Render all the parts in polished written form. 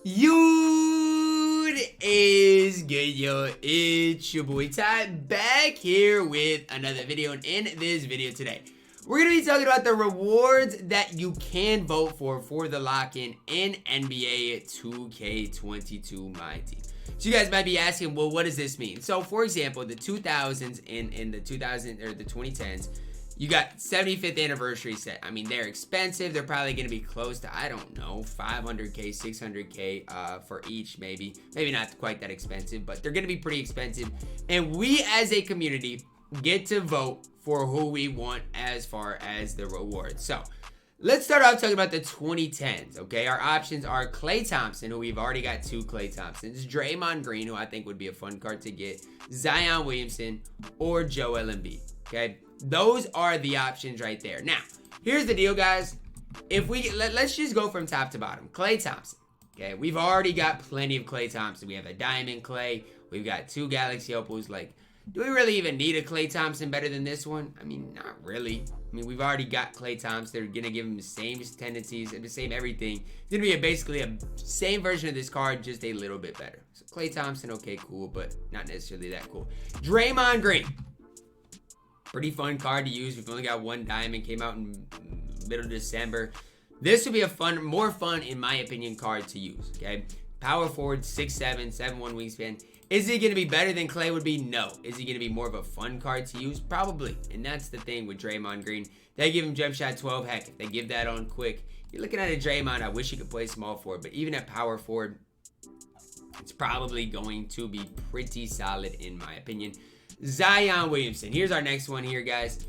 Dude is good, yo. It's your boy Ty back here with another video. And in this video today, we're going to be talking about the rewards that you can vote for the lock-in in NBA 2K22 MyTEAM. So you guys might be asking, well, what does this mean? So for example, the 2000s in the 2010s, you got 75th anniversary set. I mean, they're expensive. They're probably going to be close to, I don't know, 500K, 600K for each, maybe. Maybe not quite that expensive, but they're going to be pretty expensive. And we as a community get to vote for who we want as far as the rewards. So let's start off talking about the 2010s, okay? Our options are Klay Thompson, who we've already got 2 Klay Thompsons, Draymond Green, who I think would be a fun card to get, Zion Williamson, or Joel Embiid, okay? Those are the options right there. Now, here's the deal, guys. If we let's just go from top to bottom. Klay Thompson, okay? We've already got plenty of Klay Thompson. We have a Diamond Klay. We've got 2 Galaxy Opals. Like, do we really even need a Klay Thompson better than this one? I mean, not really. I mean, we've already got Klay Thompson. They're going to give him the same tendencies and the same everything. It's going to be basically a same version of this card, just a little bit better. So Klay Thompson, okay, cool, but not necessarily that cool. Draymond Green. Pretty fun card to use. We've only got 1 diamond. Came out in middle of December. This would be a more fun, in my opinion, card to use, okay? Power forward, 6'7", 7'1" wingspan. Is he going to be better than Klay would be? No. Is he going to be more of a fun card to use? Probably. And that's the thing with Draymond Green. They give him jump shot 12. Heck, if they give that on quick, you're looking at a Draymond. I wish he could play small forward. But even at power forward, it's probably going to be pretty solid in my opinion. Zion Williamson. Here's our next one here, guys.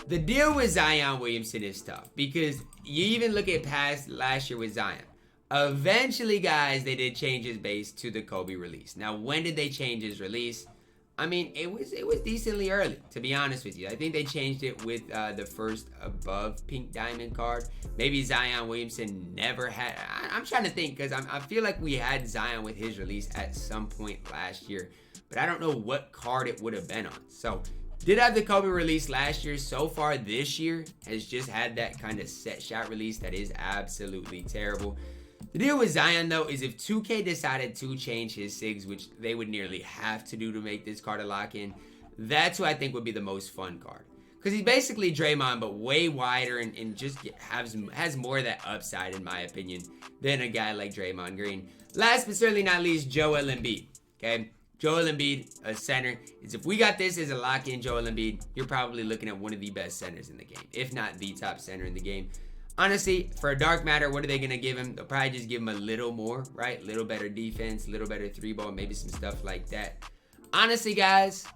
The deal with Zion Williamson is tough because you even look at past last year with Zion. Eventually, guys, they did change his base to the Kobe release. Now, when did they change his release? I mean, it was decently early, to be honest with you. I think they changed it with the first above pink diamond card. Maybe Zion Williamson never had. I'm trying to think because I feel like we had Zion with his release at some point last year. But I don't know what card it would have been on. So, did have the Kobe release last year. So far this year has just had that kind of set shot release that is absolutely terrible. The deal with Zion, though, is if 2K decided to change his SIGs, which they would nearly have to do to make this card a lock-in, that's who I think would be the most fun card. Because he's basically Draymond, but way wider and just has more of that upside, in my opinion, than a guy like Draymond Green. Last but certainly not least, Joel Embiid, okay? Joel Embiid, a center. If we got this as a lock-in Joel Embiid, you're probably looking at one of the best centers in the game, if not the top center in the game. Honestly, for a dark matter, what are they going to give him? They'll probably just give him a little more, right? Little better defense, little better 3-ball, maybe some stuff like that. Honestly, guys,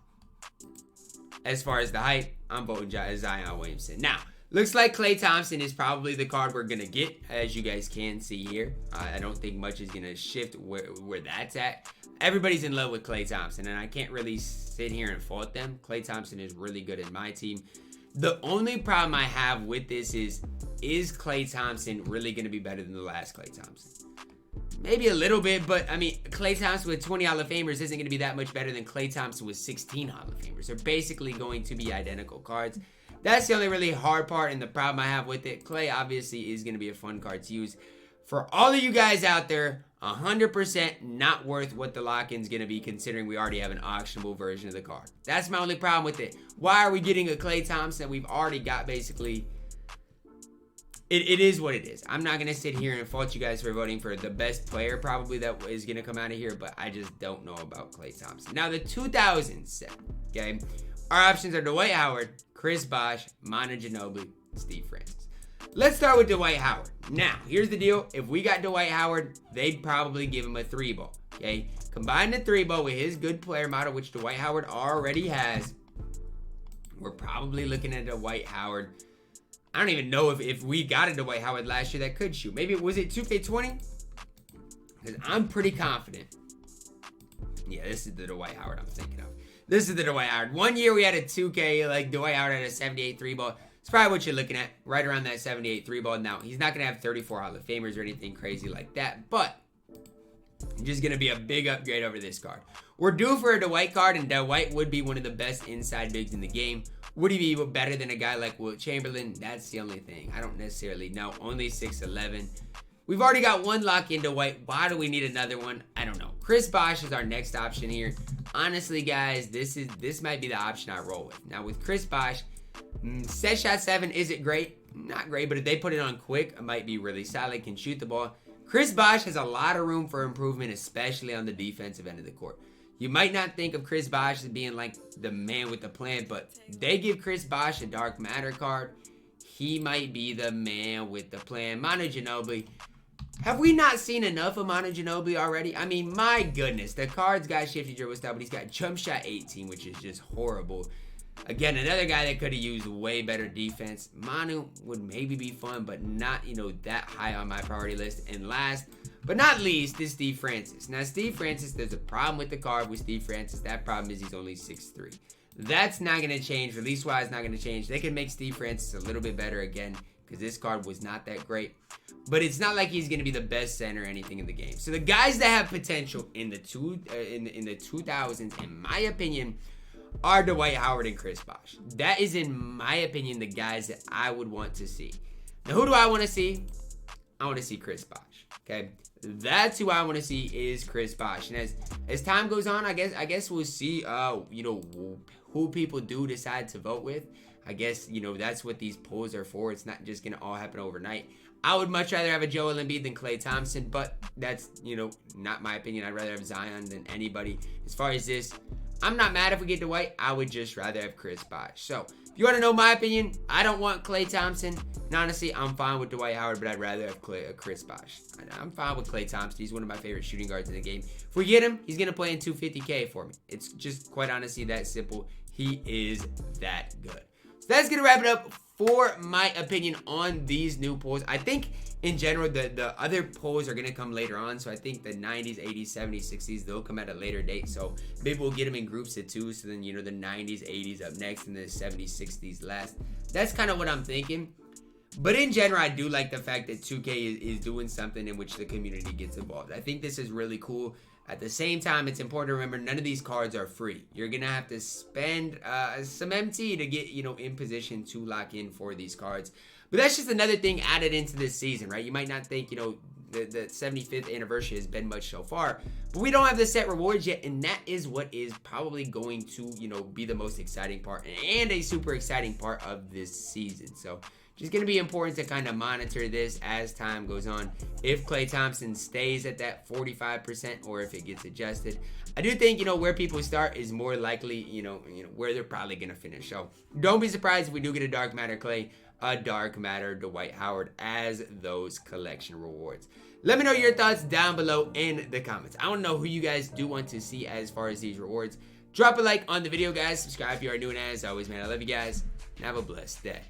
as far as the hype, I'm voting Zion Williamson. Now, looks like Klay Thompson is probably the card we're going to get, as you guys can see here. I don't think much is going to shift where that's at. Everybody's in love with Klay Thompson, and I can't really sit here and fault them. Klay Thompson is really good in my team. The only problem I have with this is Klay Thompson really going to be better than the last Klay Thompson? Maybe a little bit, but I mean, Klay Thompson with 20 Hall of Famers isn't going to be that much better than Klay Thompson with 16 Hall of Famers. They're basically going to be identical cards. That's the only really hard part and the problem I have with it. Klay obviously is going to be a fun card to use. For all of you guys out there, 100% not worth what the lock-in is going to be, considering we already have an auctionable version of the card. That's my only problem with it. Why are we getting a Klay Thompson? We've already got basically... It is what it is. I'm not going to sit here and fault you guys for voting for the best player probably that is going to come out of here, but I just don't know about Klay Thompson. Now, the 2000s set, okay? Our options are Dwight Howard, Chris Bosh, Manu Ginobili, Steve Francis. Let's start with Dwight Howard. Now, here's the deal. If we got Dwight Howard, they'd probably give him a 3-ball, okay? Combine the 3-ball with his good player model, which Dwight Howard already has. We're probably looking at Dwight Howard. I don't even know if we got a Dwight Howard last year that could shoot. Maybe, was it 2K20? Because I'm pretty confident. Yeah, this is the Dwight Howard I'm thinking of. This is the Dwight Howard. One year we had a 2K, like Dwight Howard had a 78 3-ball. It's probably what you're looking at, right around that 78 3-ball. Now, he's not going to have 34 Hall of Famers or anything crazy like that, but just going to be a big upgrade over this card. We're due for a Dwight card, and Dwight would be one of the best inside bigs in the game. Would he be better than a guy like Wilt Chamberlain? That's the only thing. I don't necessarily know. Only 6'11". We've already got one lock into Dwight. Why do we need another one? I don't know. Chris Bosh is our next option here. Honestly, guys, this might be the option I roll with. Now, with Chris Bosh, set shot 7, is it great? Not great, but if they put it on quick, it might be really solid, can shoot the ball. Chris Bosh has a lot of room for improvement, especially on the defensive end of the court. You might not think of Chris Bosh as being like the man with the plan, but they give Chris Bosh a dark matter card. He might be the man with the plan. Manu Ginobili. Have we not seen enough of Manu Ginobili already? I mean, my goodness. The card's got shifty dribble style, but he's got jump shot 18, which is just horrible. Again, another guy that could have used way better defense. Manu would maybe be fun, but not, that high on my priority list. And last, but not least, is Steve Francis. Now, Steve Francis, there's a problem with the card with Steve Francis. That problem is he's only 6'3". That's not going to change. Release-wise, not going to change. They can make Steve Francis a little bit better again, because this card was not that great. But it's not like he's going to be the best center or anything in the game. So the guys that have potential in the 2000s, in my opinion, are Dwight Howard and Chris Bosh. That is, in my opinion, the guys that I would want to see. Now, who do I want to see? I want to see Chris Bosh. Okay, that's who I want to see, is Chris Bosh. And as time goes on, I guess we'll see. Who people do decide to vote with. I guess that's what these polls are for. It's not just gonna all happen overnight. I would much rather have a Joel Embiid than Klay Thompson, but that's not my opinion. I'd rather have Zion than anybody. As far as this, I'm not mad if we get Dwight. I would just rather have Chris Bosh. So, if you want to know my opinion, I don't want Klay Thompson. And honestly, I'm fine with Dwight Howard, but I'd rather have Chris Bosh. I'm fine with Klay Thompson. He's one of my favorite shooting guards in the game. If we get him, he's going to play in 250K for me. It's just quite honestly that simple. He is that good. So that's going to wrap it up for my opinion on these new polls. I think in general, the other polls are going to come later on. So I think the 90s, 80s, 70s, 60s, they'll come at a later date. So maybe we'll get them in groups of 2. So then, the 90s, 80s up next and the 70s, 60s last. That's kind of what I'm thinking. But in general, I do like the fact that 2K is doing something in which the community gets involved. I think this is really cool. At the same time, it's important to remember none of these cards are free. You're going to have to spend some MT to get, in position to lock in for these cards. But that's just another thing added into this season, right? You might not think, the 75th anniversary has been much so far. But we don't have the set rewards yet, and that is what is probably going to, be the most exciting part and a super exciting part of this season. So just going to be important to kind of monitor this as time goes on. If Klay Thompson stays at that 45% or if it gets adjusted. I do think, where people start is more likely, where they're probably going to finish. So don't be surprised if we do get a Dark Matter Klay, a Dark Matter Dwight Howard as those collection rewards. Let me know your thoughts down below in the comments. I want to know who you guys do want to see as far as these rewards. Drop a like on the video, guys. Subscribe if you are new, and as always, man, I love you guys. And have a blessed day.